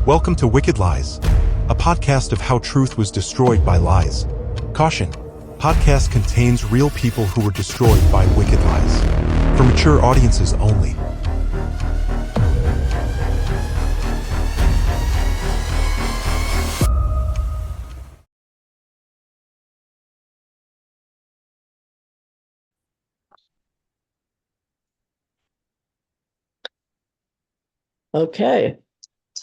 Welcome to Wicked Lies, a podcast of how truth was destroyed by lies. Caution: podcast contains real people who were destroyed by wicked lies. For mature audiences only. Okay.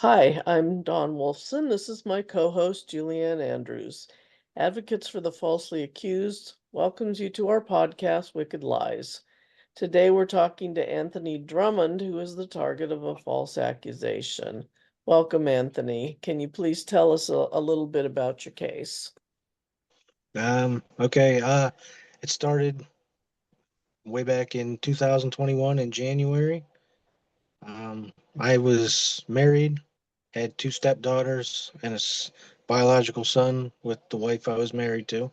Hi, I'm Dawn Wolfson. This is my co-host, Julianne Andrews. Advocates for the Falsely Accused welcomes you to our podcast, Wicked Lies. Today we're talking to Anthony Drummond, who is the target of a false accusation. Welcome, Anthony. Can you please tell us a little bit about your case? Okay. It started way back in 2021 in January. I was married, had two stepdaughters and biological son with the wife I was married to.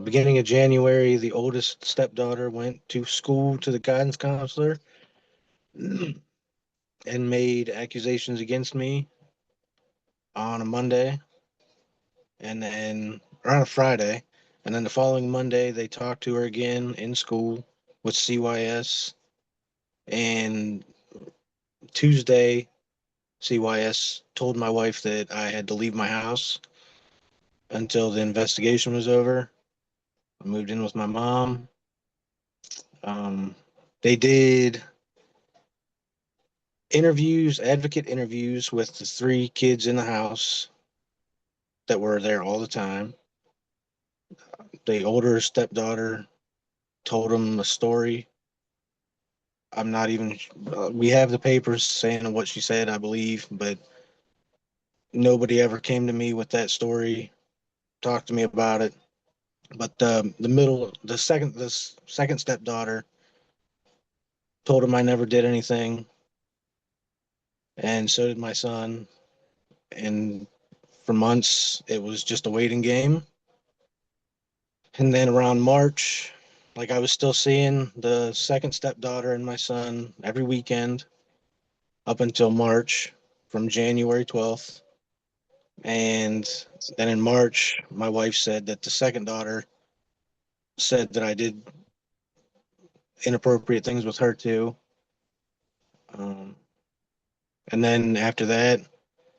Beginning of January, the oldest stepdaughter went to school to the guidance counselor and made accusations against me on a Monday or on a Friday. And then the following Monday, they talked to her again in school with CYS. And Tuesday, CYS told my wife that I had to leave my house until the investigation was over. I moved in with my mom. They did advocate interviews with the three kids in the house that were there all the time. The older stepdaughter told them a story. I'm not even, we have the papers saying what she said, I believe, but nobody ever came to me with that story, talked to me about it. But the second stepdaughter told him I never did anything, and so did my son. And for months, it was just a waiting game. And then around March, like I was still seeing the second stepdaughter and my son every weekend up until March, from January 12th. And then in March, my wife said that the second daughter said that I did inappropriate things with her too. Um, and then after that,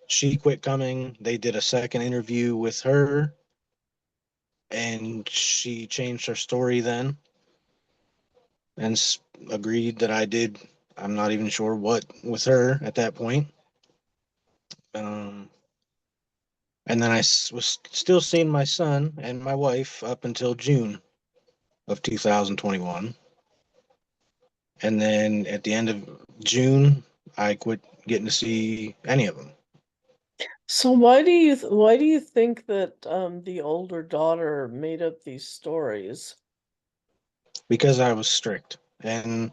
she quit coming. They did a second interview with her, and she changed her story then and agreed that I did. I'm not even sure what with her at that point. Um, and then was still seeing my son and my wife up until June of 2021. And then at the end of June, I quit getting to see any of them. So why do you think that the older daughter made up these stories? Because I was strict. And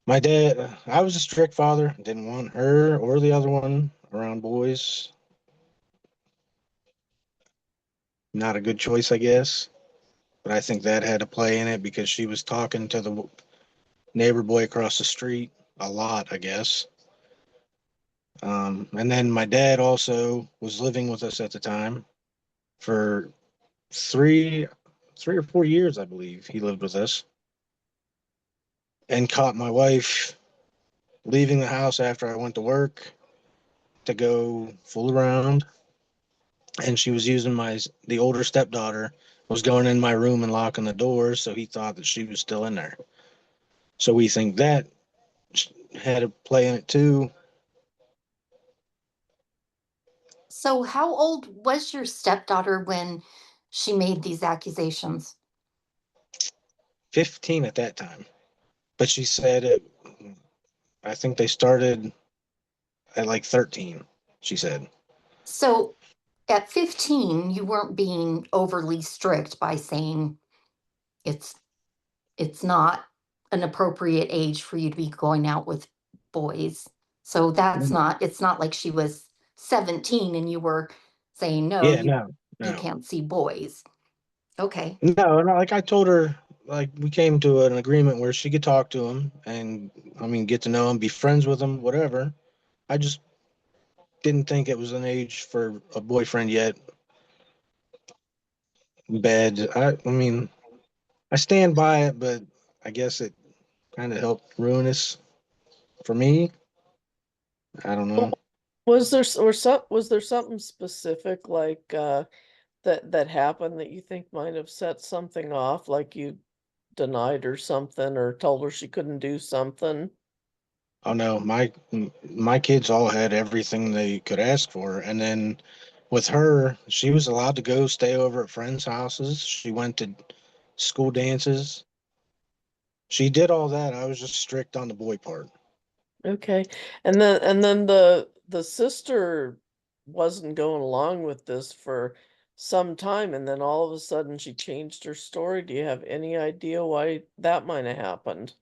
my dad, I was a strict father, didn't want her or the other one around boys. Not a good choice, I guess. But I think that had a play in it because she was talking to the neighbor boy across the street a lot, I guess. And then my dad also was living with us at the time for three, 3 or 4 years, I believe. He lived with us and caught my wife leaving the house after I went to work to go fool around. And she was using the older stepdaughter was going in my room and locking the doors, so he thought that she was still in there. So we think that had a play in it too. So, how old was your stepdaughter when she made these accusations? 15 at that time, but she said I think they started at like 13. She said. So, at 15, you weren't being overly strict by saying it's it's not an appropriate age for you to be going out with boys. So it's not like she was 17 and you were saying no, Yeah, you no, can't see boys. Okay. no. And like I told her, like we came to an agreement where she could talk to him and I mean get to know him, be friends with him, whatever. I just didn't think it was an age for a boyfriend yet. Bad. I mean, I stand by it, but I guess it kind of helped ruin us for me. I don't know. Was there something specific like that happened that you think might have set something off, like you denied her something or told her she couldn't do something? Oh no, my kids all had everything they could ask for, and then with her, she was allowed to go stay over at friends' houses. She went to school dances. She did all that. I was just strict on the boy part. Okay. And then the sister wasn't going along with this for some time, and then all of a sudden she changed her story. Do you have any idea why that might have happened?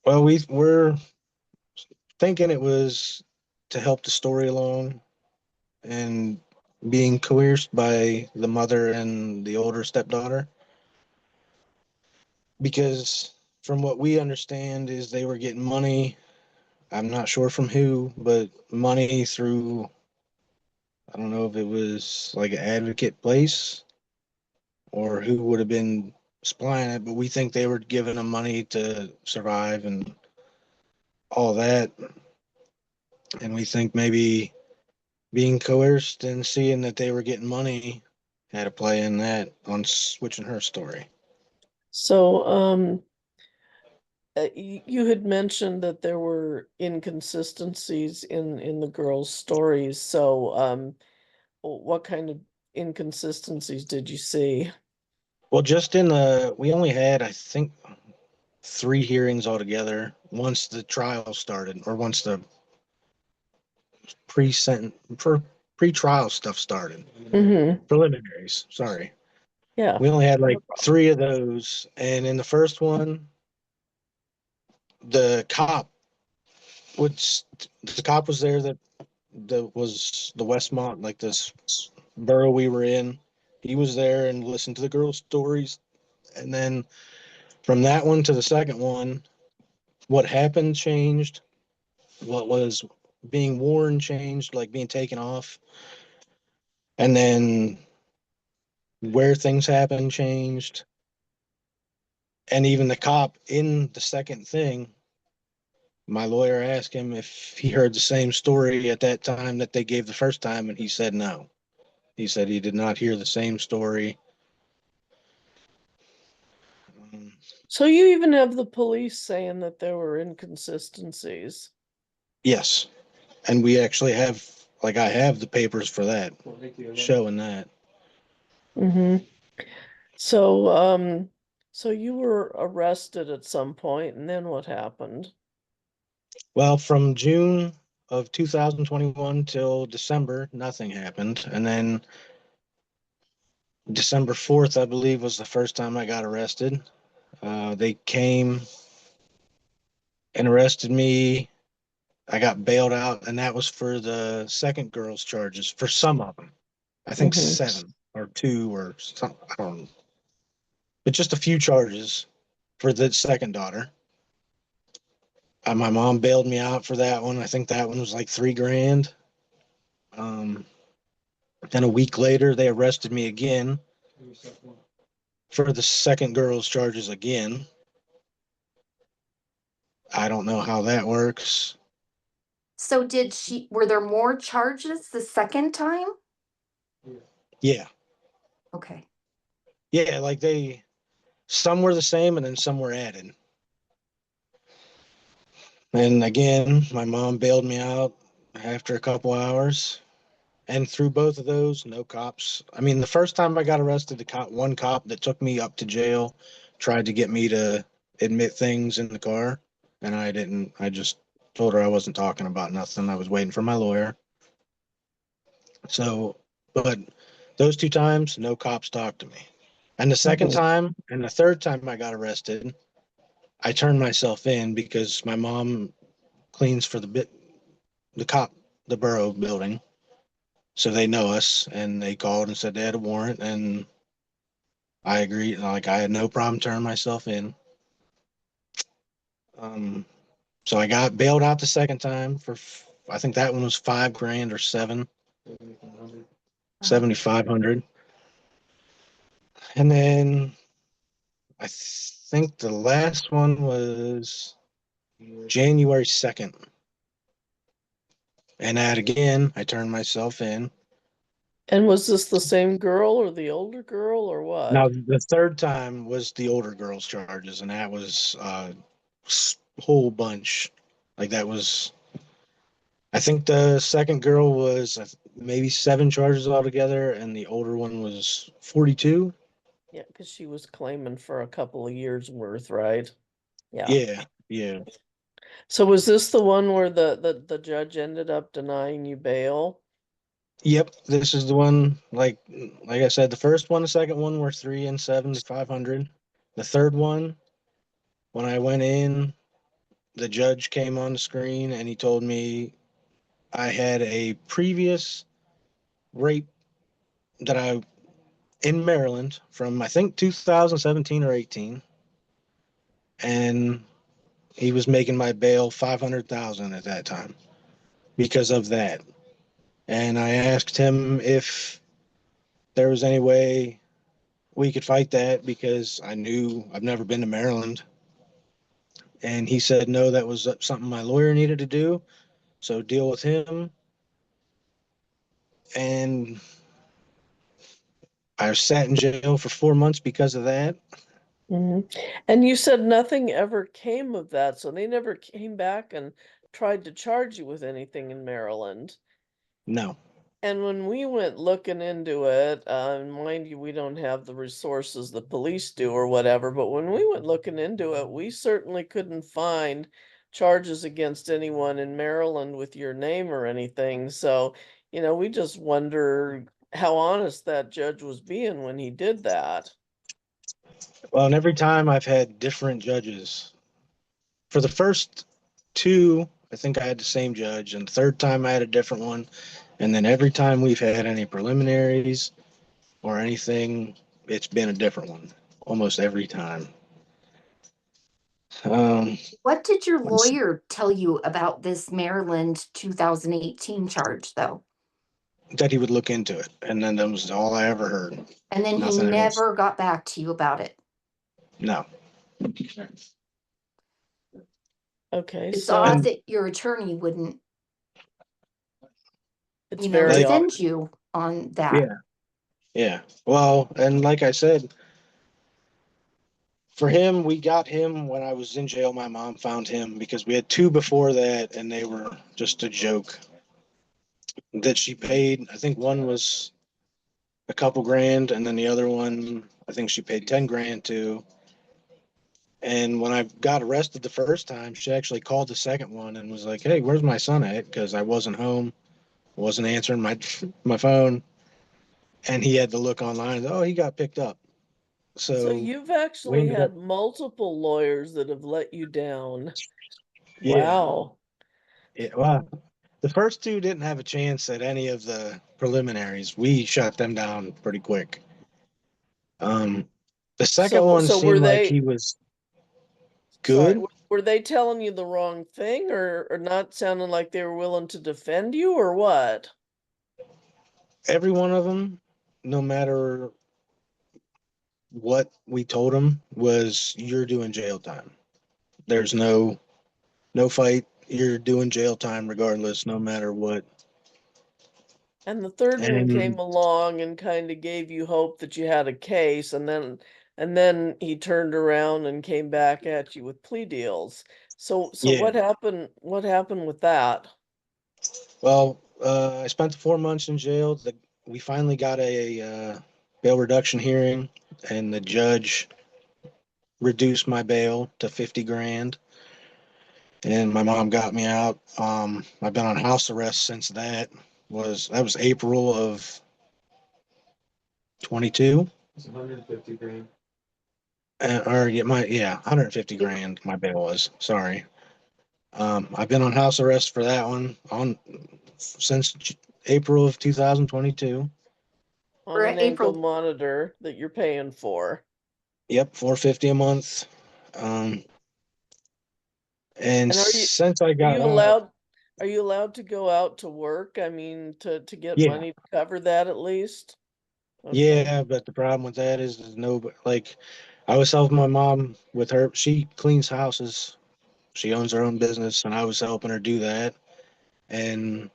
Well, we're thinking it was to help the story along and being coerced by the mother and the older stepdaughter because from what we understand is they were getting money. I'm not sure from who, but money through, I don't know if it was like an advocate place or who would have been supplying it, but we think they were giving them money to survive and all that. And we think maybe being coerced and seeing that they were getting money had a play in that on switching her story. So, you had mentioned that there were inconsistencies in the girls' stories. So, what kind of inconsistencies did you see? Well, we only had, I think, 3 hearings altogether once the trial started, or once the pre-sentence, pre-trial stuff started. Mm-hmm. Preliminaries, sorry. Yeah. We only had like 3 of those, and in the first one, the cop was the cop was there that was the Westmont, like this borough we were in. He was there and listened to the girls' stories, and then from that one to the second one, what happened changed. What was being worn changed, like being taken off, and then where things happened changed, and even the cop in the second thing. My lawyer asked him if he heard the same story at that time that they gave the first time, and he said no. He said he did not hear the same story. Um, So you even have the police saying that there were inconsistencies. yes, and we actually have, like, I have the papers for that, showing that. Mm-hmm. So, so you were arrested at some point, and then what happened? Well, from June of 2021 till December, nothing happened, and then December 4th, I believe, was the first time I got arrested. They came and arrested me. I got bailed out, and that was for the second girl's charges, for some of them. I think Mm-hmm. 7 or 2 or something. I don't know. But just a few charges for the second daughter. My mom bailed me out for that one. I think that one was like 3 grand. Um, then a week later, they arrested me again for the second girl's charges again. I don't know how that works. So were there more charges the second time? Yeah. Okay. Yeah. Like some were the same and then some were added. And again, my mom bailed me out after a couple hours. And through both of those, no cops. I mean, the first time I got arrested, one cop that took me up to jail tried to get me to admit things in the car. And I didn't. I just told her I wasn't talking about nothing. I was waiting for my lawyer. So, but those 2 times, no cops talked to me. And the second Mm-hmm. time and the third time I got arrested, I turned myself in because my mom cleans for the borough building. So they know us and they called and said they had a warrant and I agreed. Like I had no problem turning myself in. Um, so I got bailed out the second time for I think that one was $5,000 or 7,500. And then I think the last one was January 2nd. And that again, I turned myself in. And was this the same girl or the older girl or Now, what? the third time was the older girl's charges, and that was whole bunch. Like that was, I think the second girl was maybe 7 charges altogether, and the older one was 42. Yeah, because she was claiming for a couple of years worth, right? Yeah. Yeah, yeah. So was this the one where the judge ended up denying you bail? Yep, this is the one. Like I said, the first one, the second one were 3 and 7,500. The third one, when I went in, the judge came on the screen and he told me I had a previous rape that I in Maryland from I think 2017 or 18, and he was making my bail 500,000 at that time because of that. And I asked him if there was any way we could fight that because I knew I've never been to Maryland. And he said, no, that was something my lawyer needed to do. So deal with him. And I sat in jail for 4 months because of that. Mhm. And you said nothing ever came of that, so they never came back and tried to charge you with anything in Maryland. No. And when we went looking into it, mind you, we don't have the resources the police do or whatever, but when we went looking into it, we certainly couldn't find charges against anyone in Maryland with your name or anything. So, we just wonder how honest that judge was being when he did that. Well, and every time I've had different judges. For the first two, I think I had the same judge, and the third time I had a different one. And then every time we've had any preliminaries or anything, it's been a different one almost every time. Um, What did your lawyer tell you about this Maryland 2018 charge, though? that he would look into it, and then that was all I ever heard. And then he Nothing else. never got back to you about it. No. Okay, It's so odd And that your attorney wouldn't, it's very Like, odd. defend you on that. yeah, yeah. Well, and like I said, for him, we got him when I was in jail. My mom found him because we had 2 before that, and they were just a joke. That she paid, I think one was a couple grand, and then the other one, I think she paid 10 grand to. And when I got arrested the first time, she actually called the second one and was like, "Hey, where's my son at?" Because I wasn't home, wasn't answering my phone, and he had to look online. Oh, he got picked up. So So you've we actually ended up, had multiple lawyers that have let you down. yeah, Wow. yeah. Well, the first 2 didn't have a chance at any of the preliminaries. We shut them down pretty quick. Um, the second So one so were seemed like they he was sorry, good. were they telling you the wrong thing or not sounding like they were willing to defend you or what? Every one of them, no matter what we told them, was you're doing jail time. There's no fight. You're doing jail time regardless, no matter what. And the third one came And along and kind of gave you hope that you had a case, and then he turned around and came back at you with plea deals. So yeah, what happened with that? well, I spent the 4 months in jail. We finally got a bail reduction hearing, and the judge reduced my bail to 50 grand. And my mom got me out. I've been on house arrest since that was April of 22. 150 grand. Or yeah, 150 grand my bail was. Sorry. I've been on house arrest for that one on since April of 2022. On For an ankle April, monitor that you're paying for. Yep, 450 a month. Um, and And are you since I are got you out, allowed are you allowed to go out to work? I mean, to get Yeah. money to cover that at least? Okay. Yeah, but the problem with that is there's no, like, I was helping my mom with her. She cleans houses. She owns her own business, and I was helping her do that. And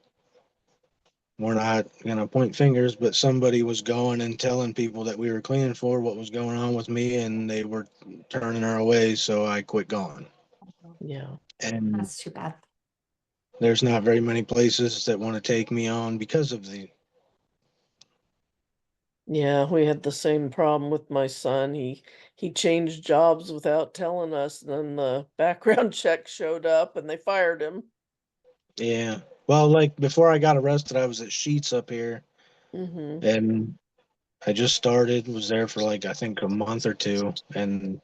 we're not gonna point fingers, but somebody was going and telling people that we were cleaning for what was going on with me, and they were turning her away. So I quit going. Yeah. And That's too bad. there's not very many places that want to take me on because of the. Yeah, we had the same problem with my son. He changed jobs without telling us, and then the background check showed up and they fired him. Yeah. Well, like before I got arrested, I was at Sheets up here, Mm-hmm. and I just started, was there for like I think a month or two, and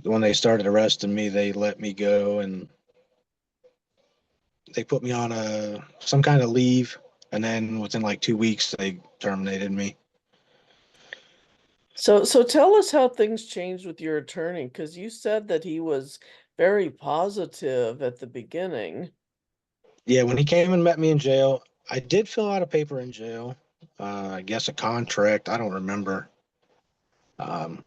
when they started arresting me, they let me go and they put me on a some kind of leave, and then within like 2 weeks they terminated me. So tell us how things changed with your attorney, because you said that he was very positive at the beginning. Yeah, when he came and met me in jail, I did fill out a paper in jail. I guess a contract. I don't remember. Um,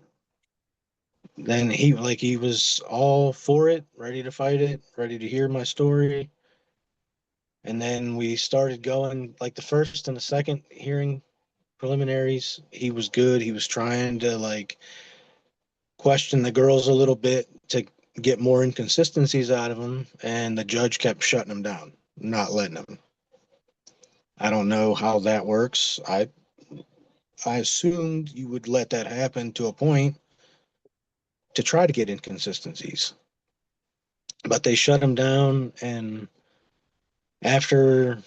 then he was all for it, ready to fight it, ready to hear my story. And then we started going like the first and the second hearing preliminaries. He was good. He was trying to like question the girls a little bit to get more inconsistencies out of them, and the judge kept shutting him down, not letting him. I don't know how that works. I assumed you would let that happen to a point to try to get inconsistencies, but they shut him down. And after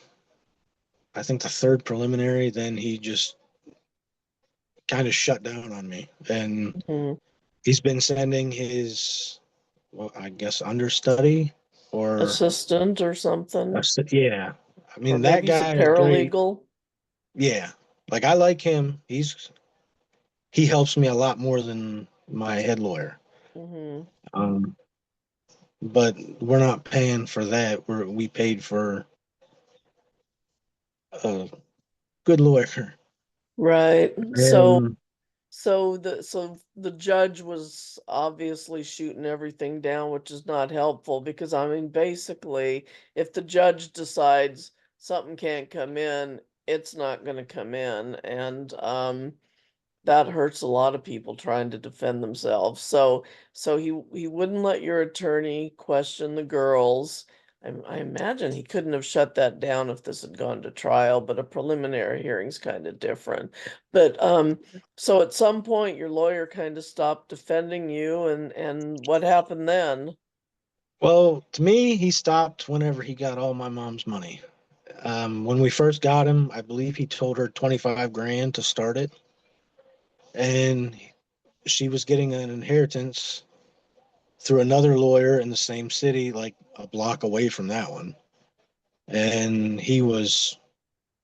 I think the third preliminary, then he just kind of shut down on me. And Mhm. he's been sending his, well, I guess, understudy or, Assistant or something, yeah. I or mean, that maybe he's a guy is great. paralegal. Yeah. Like I like him. He helps me a lot more than my head lawyer. Hmm. Um, but we're not paying for that. We paid for a good lawyer. Right. So And so the judge was obviously shooting everything down, which is not helpful because I mean basically if the judge decides something can't come in, it's not going to come in, and that hurts a lot of people trying to defend themselves. So he wouldn't let your attorney question the girls. I imagine he couldn't have shut that down if this had gone to trial, but a preliminary hearing's kind of different. But so at some point your lawyer kind of stopped defending you, and what happened then? well, to me, he stopped whenever he got all my mom's money. When we first got him, I believe he told her 25 grand to start it. And she was getting an inheritance through another lawyer in the same city, like a block away from that one. And he was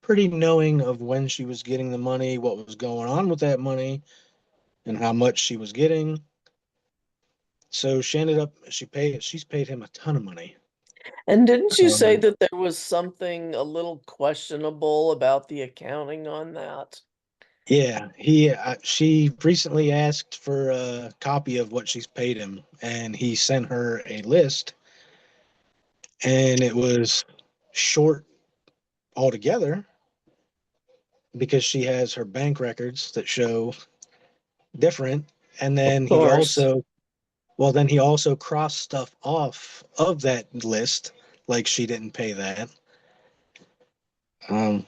pretty knowing of when she was getting the money, what was going on with that money, and how much she was getting. So she's paid him a ton of money. And didn't you say Um, that there was something a little questionable about the accounting on that? yeah, she recently asked for a copy of what she's paid him, and he sent her a list, and it was short altogether because she has her bank records that show different. And Of then course. he also crossed stuff off of that list, like she didn't pay that. Um,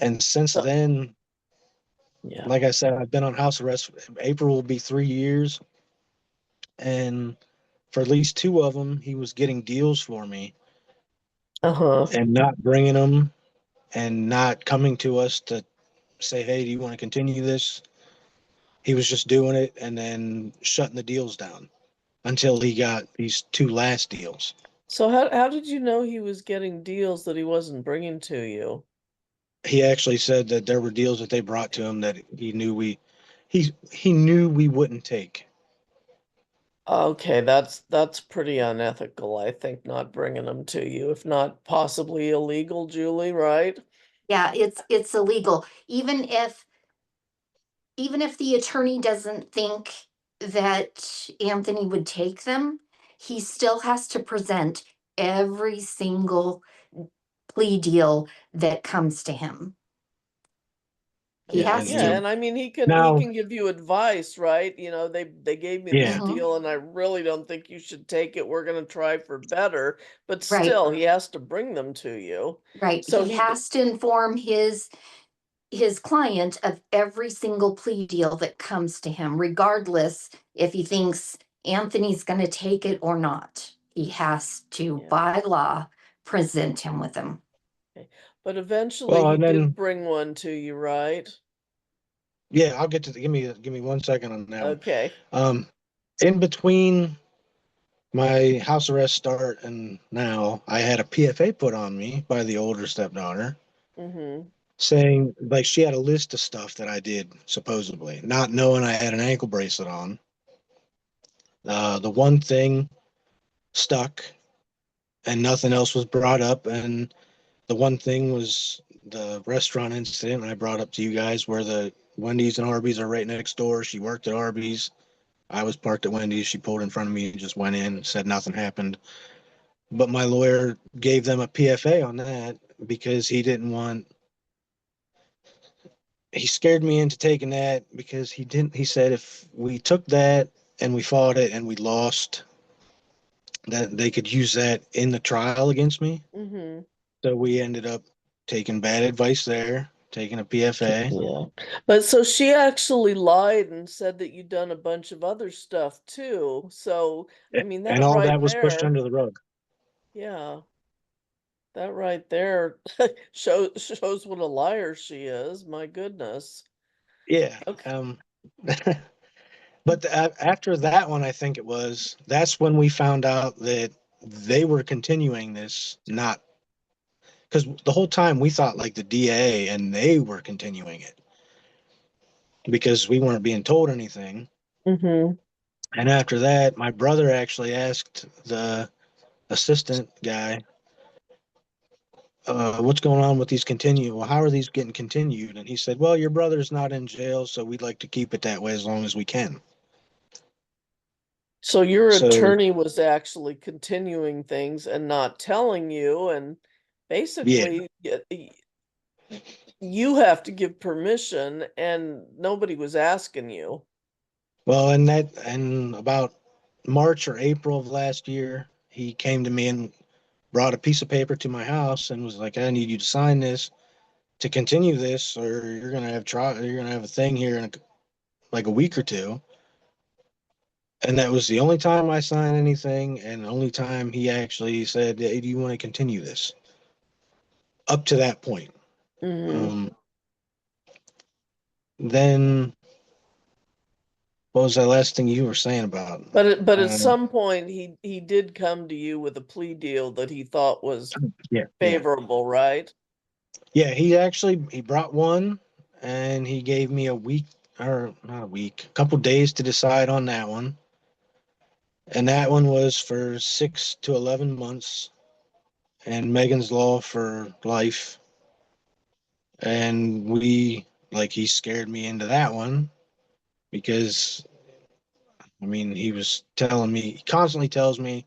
and since So, then, yeah. like I said, I've been on house arrest. April will be 3 years, and for at least two of them, he was getting deals for me Uh-huh. and not bringing them and not coming to us to say, "Hey, do you want to continue this?" He was just doing it and then shutting the deals down until he got these two last deals. So how did you know he was getting deals that he wasn't bringing to you? He actually said that there were deals that they brought to him that he knew we wouldn't take. Okay, that's pretty unethical, I think, not bringing them to you, if not possibly illegal, Julie, right? Yeah, it's illegal. Even if the attorney doesn't think that Anthony would take them, he still has to present every single plea deal that comes to him. He Yeah, has Yeah, to. and I mean he now, can give you advice, right? They gave me this yeah, Mhm. deal and I really don't think you should take it. We're gonna try for better, but Right, still he has to bring them to you. right. So He he has to inform his client of every single plea deal that comes to him, regardless if he thinks Anthony's going to take it or not. He has to, yeah. by law, present him with them. Okay. But eventually well, he and did then bring one to you, right? yeah, I'll get to give me 1 second on that one. Okay. In between my house arrest start and now, I had a PFA put on me by the older stepdaughter, Mm-hmm. saying like she had a list of stuff that I did supposedly, not knowing I had an ankle bracelet on. The one thing stuck, and nothing else was brought up, and the one thing was the restaurant incident I brought up to you guys, where the Wendy's and Arby's are right next door. She worked at Arby's. I was parked at Wendy's. She pulled in front of me and just went in, said nothing happened. But my lawyer gave them a PFA on that because he scared me into taking that because he said if we took that and we fought it and we lost, that they could use that in the trial against me. Mm-hmm. So we ended up taking bad advice there, taking a PFA. Yeah. But so she actually lied and said that you'd done a bunch of other stuff too. So, I mean, And that all right that was pushed there, under the rug. yeah, that right there shows what a liar she is. My goodness. Yeah. Okay. But after that one, I think it was, that's when we found out that they were continuing this, not because the whole time we thought like the DA and they were continuing it because we weren't being told anything. Mm-hmm. And after that, my brother actually asked the assistant guy, what's going on with these continue? Well, how are these getting continued? And he said, well, your brother's not in jail, so we'd like to keep it that way as long as we can. So your So, attorney was actually continuing things and not telling you, and yeah. basically you have to give permission, and nobody was asking you. Well, and about March or April of last year, he came to me and brought a piece of paper to my house and was like, I need you to sign this to continue this, or you're gonna have you're gonna have a thing here in like a week or two. And that was the only time I signed anything, and the only time he actually said, hey, do you want to continue this? Up to that point. Mm-hmm. Um, then what was that last thing you were saying about? But at Um, some point he did come to you with a plea deal that he thought was yeah, yeah, favorable, right? yeah. He brought one, and he gave me a week, or not a week, a couple days to decide on that one. And that one was for 6 to 11 months, and Megan's Law for life. And he scared me into that one because, I mean, he constantly tells me,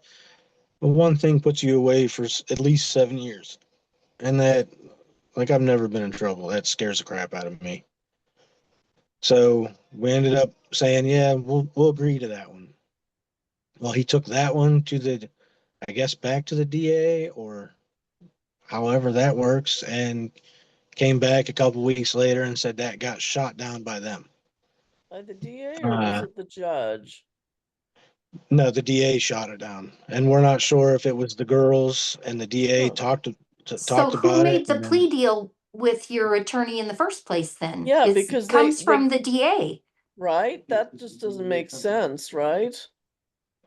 well, one thing puts you away for at least 7 years. And that, like, I've never been in trouble. That scares the crap out of me. So we ended up saying, yeah, we'll agree to that one. Well, he took that one to I guess, back to the DA or however that works, and came back a couple weeks later and said that got shot down by them. By the DA or was Uh, it the judge? no, the DA shot it down, and we're not sure if it was the girls and the DA Huh. So talked who about it. made the plea deal with your attorney in the first place then? Yeah, It because comes they from the DA. right? That just doesn't make sense, right?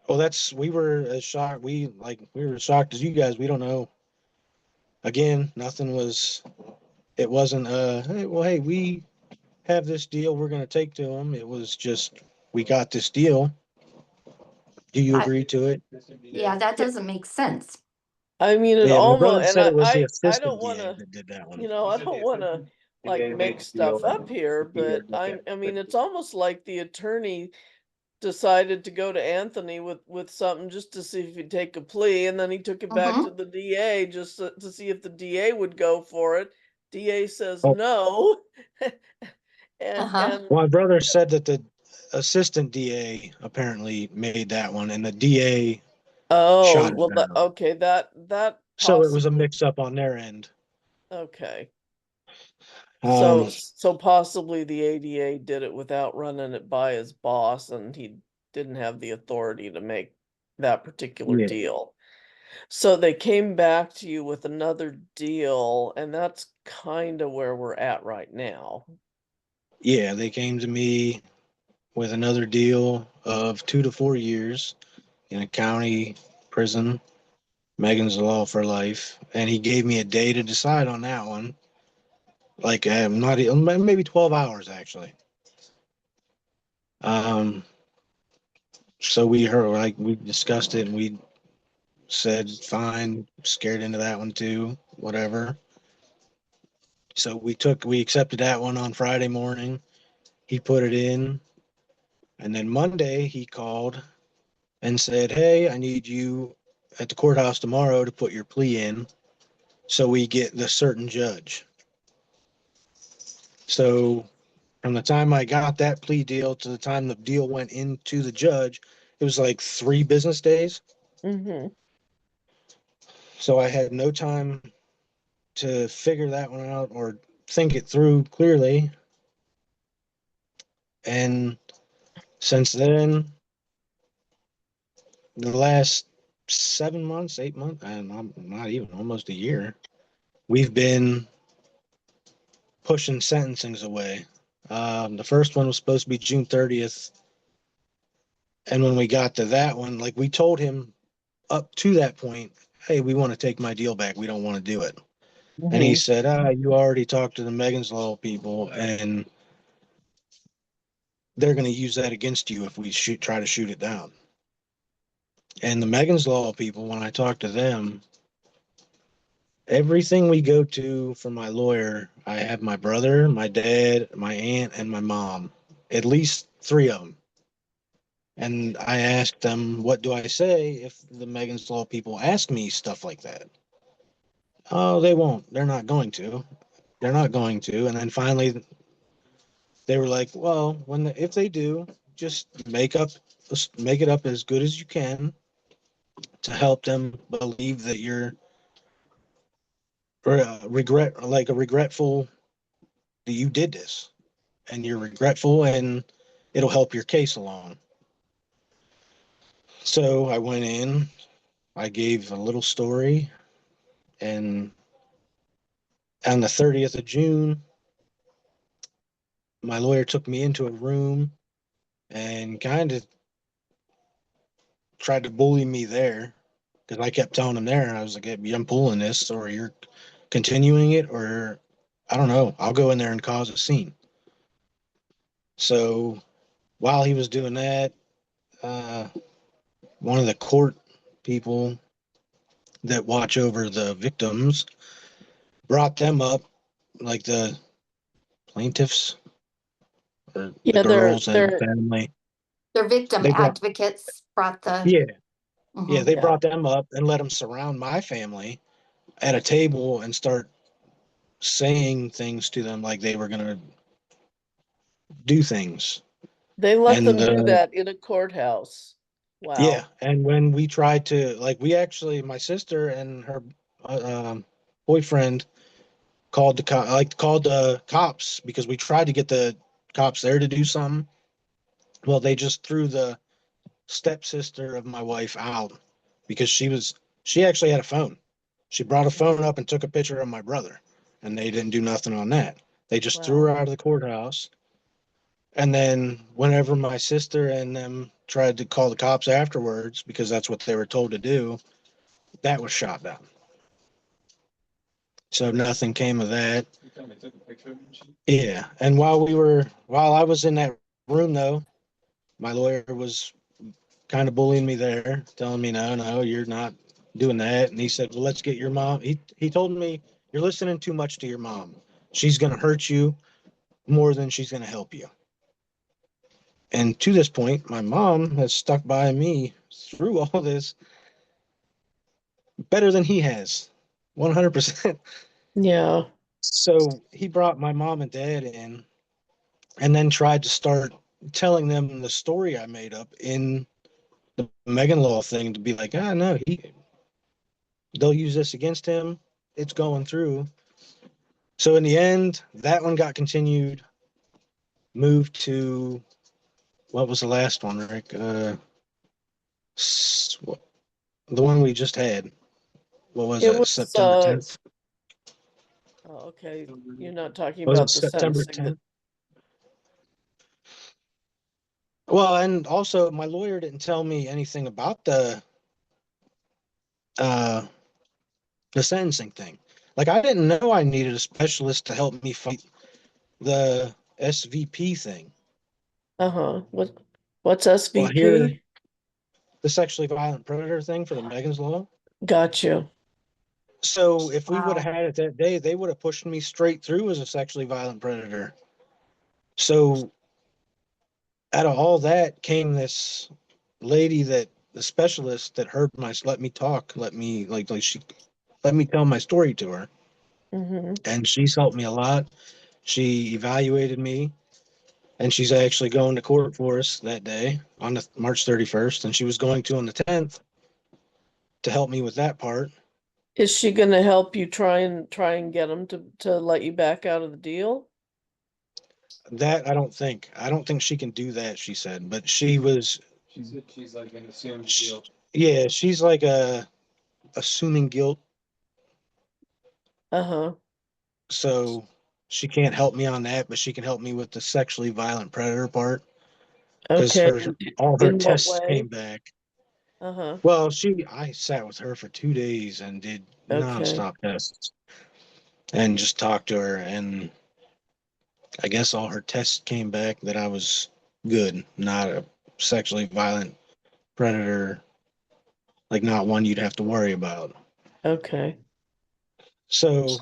Well, we were as shocked. We were as shocked as you guys. We don't know. Again, nothing was. It wasn't. Hey, well, hey, we have this deal we're going to take to them. It was just we got this deal, Do you I- agree to it? Yeah, that doesn't make sense. I mean, it Yeah, my brother almost, and said it was the I don't assistant want DA to, that did that one. you know, I don't want to like make stuff up here, but I mean, it's almost like the attorney decided to go to Anthony with something just to see if he'd take a plea, and then he took it back to Mm-hmm. the DA just to see if the DA would go for it. DA says Oh, no, Uh-huh. and my brother said that the assistant DA apparently made that one, and the DA oh shot it well, down. okay, that So it was a possibly mix-up on their end. okay. So Um, so possibly the ADA did it without running it by his boss, and he didn't have the authority to make that particular yeah, deal. So they came back to you with another deal, and that's kind of where we're at right now. yeah, they came to me with another deal of 2 to 4 years in a county prison. Megan's law for life, and he gave me a day to decide on that one. Like, not maybe 12 hours actually. Um, so we discussed it, and we said fine, scared into that one too, whatever. So we accepted that one on Friday morning. He put it in, and then Monday he called and said, "Hey, I need you at the courthouse tomorrow to put your plea in so we get the certain judge." So from the time I got that plea deal to the time the deal went into the judge, it was like 3 business days. Hmm. So I had no time to figure that one out or think it through clearly. And since then, the last 7 months, 8 months, and I'm not even almost a year, we've been pushing sentencings away. The first one was supposed to be June 30th. And when we got to that one, like we told him up to that point, hey, we want to take my deal back. We don't want to do it. And he Hmm. said, you already talked to the Megan's Law people, and they're going to use that against you if we try to shoot it down. And the Megan's Law people, when I talked to them, everything we go to for my lawyer, I have my brother, my dad, my aunt, and my mom, at least three of them. And I asked them, what do I say if the Megan's Law people ask me stuff like that? Oh, they won't. They're not going to. They're not going to. And then finally, they were like, well, if they do, just make it up as good as you can to help them believe that you're regretful that you did this, and you're regretful, and it'll help your case along. So I went in, I gave a little story, and on the 30th of June, my lawyer took me into a room and kind of tried to bully me there because I kept telling him there, and I was like, I'm pulling this, or you're continuing it, or I don't know, I'll go in there and cause a scene. So while he was doing that, uh, one of the court people that watch over the victims brought them up, like the plaintiffs or the Yeah, girls and they're family. Their victim They brought, advocates brought the. yeah, yeah, Mhm. they yeah. brought them up and let them surround my family at a table and start saying things to them like they were going to do things. They let And them do that in a courthouse. yeah, Wow. and when we tried to, like, my sister and her boyfriend called the cops because we tried to get the cops there to do something. Well, they just threw the stepsister of my wife out because she actually had a phone. She brought a phone up and took a picture of my brother, and they didn't do nothing on that. They just threw her Wow. out of the courthouse. And then whenever my sister and them tried to call the cops afterwards, because that's what they were told to do, that was shot down. So nothing came of that. Yeah. And while I was in that room though, my lawyer was kind of bullying me there, telling me, no, you're not doing that. And he said, well, let's get your mom. He told me, you're listening too much to your mom. She's going to hurt you more than she's going to help you. And to this point, my mom has stuck by me through all this better than he has, 100%. Yeah. So he brought my mom and dad in and then tried to start telling them the story I made up in the Megan Law thing to be like, no, they'll use this against him. It's going through. So in the end, that one got continued, moved to what was the last one, Rick? The one we just had. What was It it? was, September 10th? oh, okay, you're not talking Was it about the September sentencing 10th? Well, and also my lawyer didn't tell me anything about uh the sentencing thing. Like I didn't know I needed a specialist to help me fight the SVP thing. What's Well, here, SVP? the sexually violent predator thing for the Megan's Law. Got you. So if we would Wow. have had it that day, they would have pushed me straight through as a sexually violent predator. So out of all that came this lady that the specialist that heard my let me talk, let me like she let me tell my story to her. Mm-hmm. And she's helped me a lot. She evaluated me, and she's actually going to court for us that day on the March 31st, and she was going to on the 10th to help me with that part. Is she gonna help you try and get them to let you back out of the deal? That I don't think she can do that, she said, but she was She's like an assumed sh- guilt. yeah, she's like a assuming guilt, Uh-huh. so she can't help me on that, but she can help me with the sexually violent predator part because Okay. her And all her in what tests way? came back. Uh-huh. Well, I sat with her for 2 days and did Okay. nonstop tests and just talked to her, and I guess all her tests came back that I was good, not a sexually violent predator, like not one you'd have to worry about. Okay. So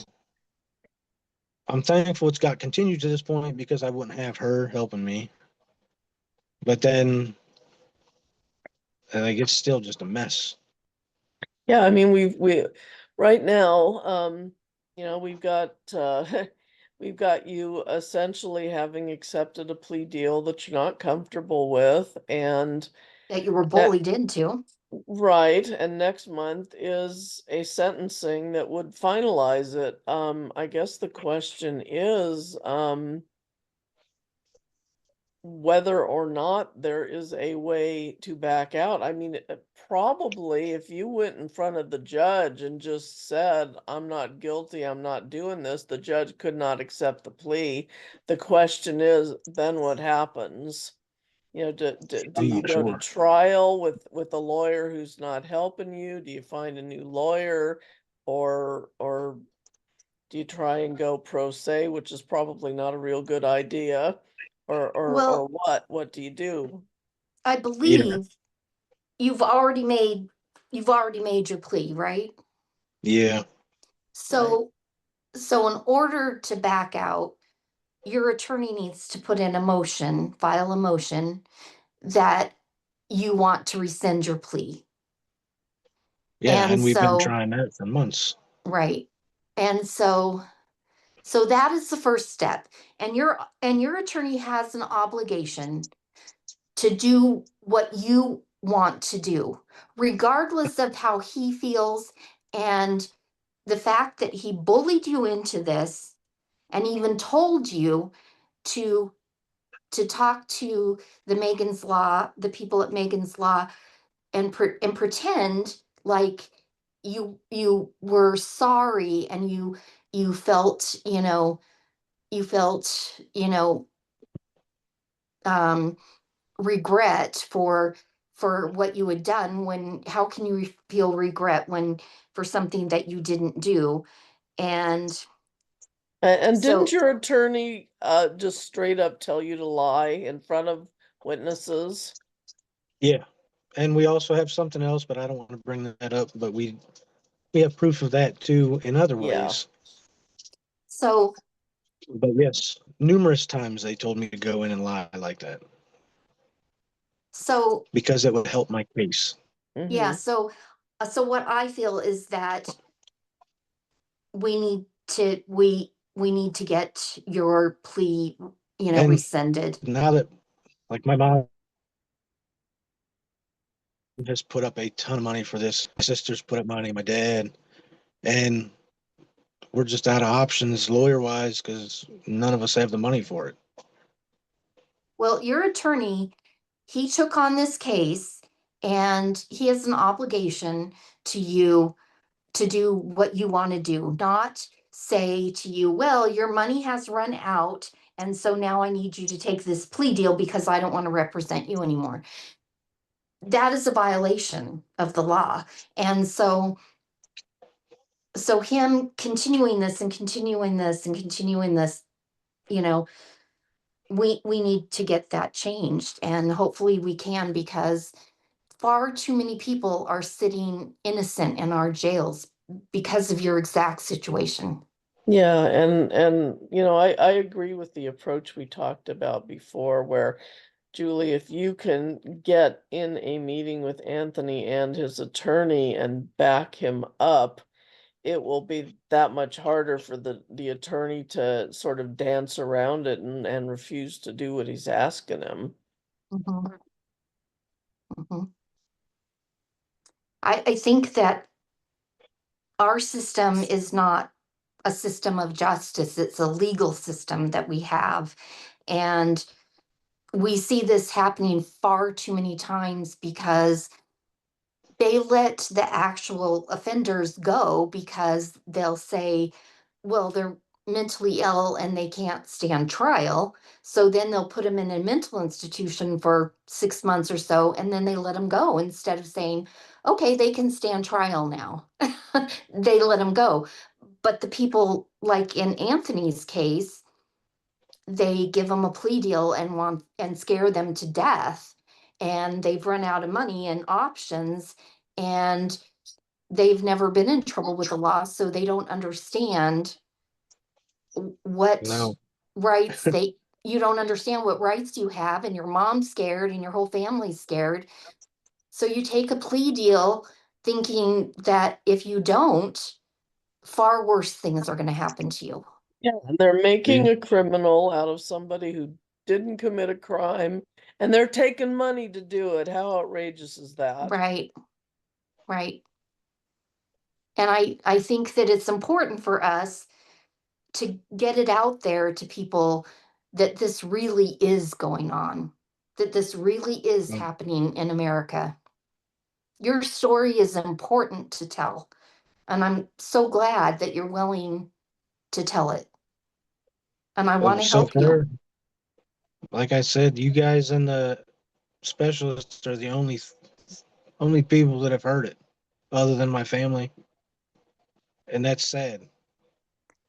I'm thankful it's got continued to this point because I wouldn't have her helping me. But then, like, it's still just a mess. Yeah, I mean we right now, we've got we've got you essentially having accepted a plea deal that you're not comfortable with, and That you were that bullied into. right, and next month is a sentencing that would finalize it. I guess the question is, whether or not there is a way to back out. I mean, probably if you went in front of the judge and just said, I'm not guilty, I'm not doing this, the judge could not accept the plea. The question is, then what happens? Do I'm you not go to sure. trial with a lawyer who's not helping you? Do you find a new lawyer, or do you try and go pro se, which is probably not a real good idea? Or Well, what? What do you do? I Yeah. believe you've already made your plea, right? Yeah. Right. So in order to back out, your attorney needs to put in a motion, file a motion that you want to rescind your plea. Yeah. And And we've been so, trying that for months. right. And so that is the first step. And your attorney has an obligation to do what you want to do, regardless of how he feels. And the fact that he bullied you into this and even told you to talk to the people at Megan's Law, and pretend like you were sorry, and you felt, um regret for what you had done. When How can you feel regret when for something that you didn't do? And And didn't so, your attorney just straight up tell you to lie in front of witnesses? Yeah. And we also have something else, but I don't want to bring that up. But we have proof of that too in other Yeah. ways. So, But yes, numerous times they told me to go in and lie like that so because it would help my case. yeah, Mhm. so what I feel is that we need to get your plea, And rescinded. now that, like, my mom has put up a ton of money for this, my sisters put up money, my dad, and we're just out of options lawyer wise because none of us have the money for it. Well, your attorney, he took on this case and he has an obligation to you to do what you want to do, not say to you, well, your money has run out. And so now I need you to take this plea deal because I don't want to represent you anymore. That is a violation of the law. And so him continuing this and continuing this and continuing this, you know, we need to get that changed. And hopefully we can, because far too many people are sitting innocent in our jails because of your exact situation. Yeah, and I agree with the approach we talked about before, where Julie, if you can get in a meeting with Anthony and his attorney and back him up, it will be that much harder for the attorney to sort of dance around it and refuse to do what he's asking him. Mhm, mhm. I think that our system is not a system of justice, it's a legal system that we have. And we see this happening far too many times because they let the actual offenders go because they'll say, well, they're mentally ill and they can't stand trial. So then they'll put them in a mental institution for 6 months or so, and then they let them go instead of saying, okay, they can stand trial now. They let them go. But the people, like in Anthony's case, they give them a plea deal and want and scare them to death, and they've run out of money and options, and they've never been in trouble with the law, so they don't understand what No, rights they you don't understand what rights you have, and your mom's scared and your whole family's scared. So you take a plea deal thinking that if you don't, far worse things are going to happen to you. Yeah, and they're yeah, making a criminal out of somebody who didn't commit a crime, and they're taking money to do it. How outrageous is that? Right, right. And I think that it's important for us to get it out there to people that this really is going on, that this really is no. happening in America. Your story is important to tell, and I'm so glad that you're willing to tell it. And I want Well, to so help you. far, like I said, you guys and the specialists are the only people that have heard it, other than my family, and that's sad.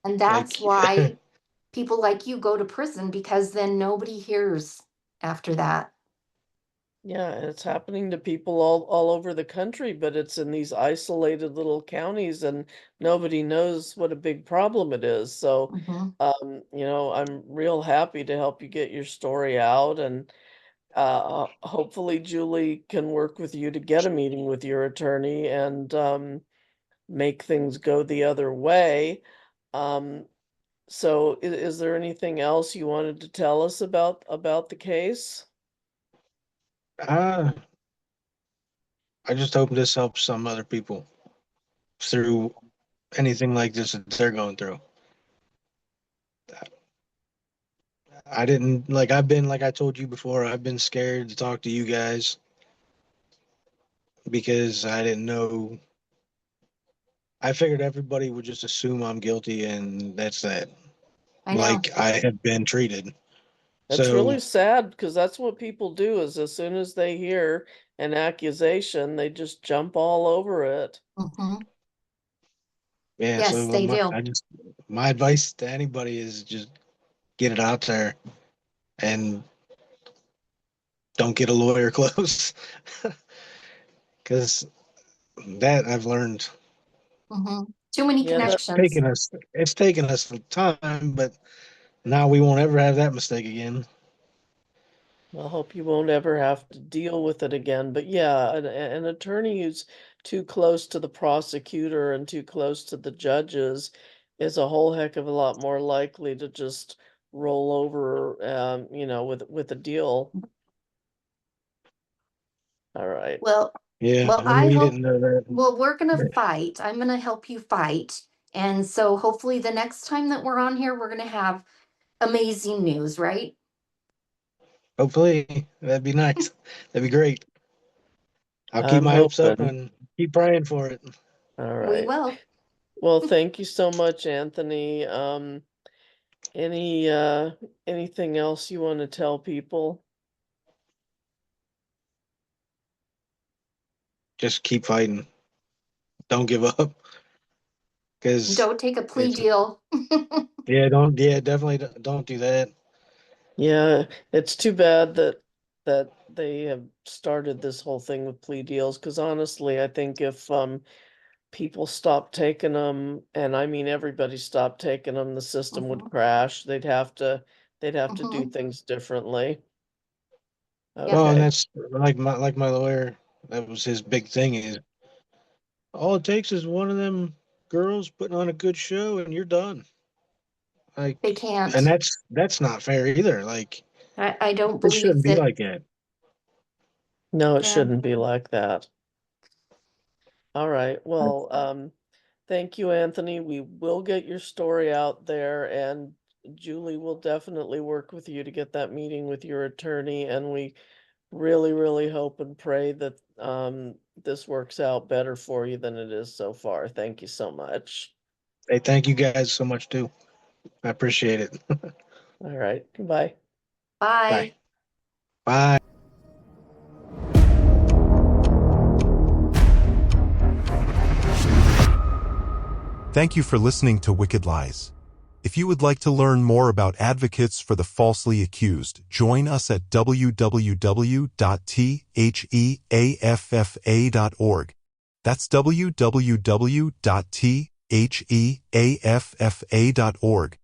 And that's Like, why people like you go to prison, because then nobody hears after that. Yeah, and it's happening to people all over the country, but it's in these isolated little counties and nobody knows what a big problem it is. So, Mhm. I'm real happy to help you get your story out and hopefully Julie can work with you to get a meeting with your attorney and make things go the other way. Um, so is there anything else you wanted to tell us about the case? I I just hope this helps some other people through anything like this that they're going through. I didn't I've been, like I told you before, I've been scared to talk to you guys because I didn't know. I figured everybody would just assume I'm guilty and that's that. I know. Like I have been treated. It's really So sad because that's what people do is as soon as they hear an accusation, they just jump all over it. Mhm. yeah, Yes, so they do. my advice to anybody is just get it out there and don't get a lawyer close. because that I've learned. Too many Yeah, that, connections. It's taken us some time, but now we won't ever have that mistake again. I hope you won't ever have to deal with it again. But yeah, an attorney who's too close to the prosecutor and too close to the judges is a whole heck of a lot more likely to just roll over, with a deal. All right. Well, Yeah, well, and I we hope, didn't know that. well, we're gonna fight. I'm gonna help you fight. And so hopefully the next time that we're on here, we're gonna have amazing news, right? Hopefully, that'd be nice. That'd be great. I'll keep I'm my hopes up hoping. and keep praying for it. All We right. will. Well, thank you so much, Anthony. Any anything else you want to tell people? Just keep fighting. Don't give up. Because Don't take a plea it's, deal. definitely don't do that. Yeah, it's too bad that they have started this whole thing with plea deals, because honestly, I think if people stopped taking them, and I mean everybody stopped taking them, the system would Mhm, crash. They'd have to do mhm. things differently. Yep. Well, and Okay. that's like my lawyer. That was his big thing is all it takes is one of them girls putting on a good show and you're done. Like, They and can't. that's not fair either. Like, I don't it believe shouldn't be that. like that. No, it Yeah. shouldn't be like that. All right. Well, thank you, Anthony. We will get your story out there, and Julie will definitely work with you to get that meeting with your attorney. And we really, really hope and pray that this works out better for you than it is so far. Thank you so much. Hey, thank you guys so much too. I appreciate it. All right. Goodbye. Bye. Bye. Bye. Thank you for listening to Wicked Lies. If you would like to learn more about advocates for the falsely accused, join us at www.theaffa.org. That's www.theaffa.org.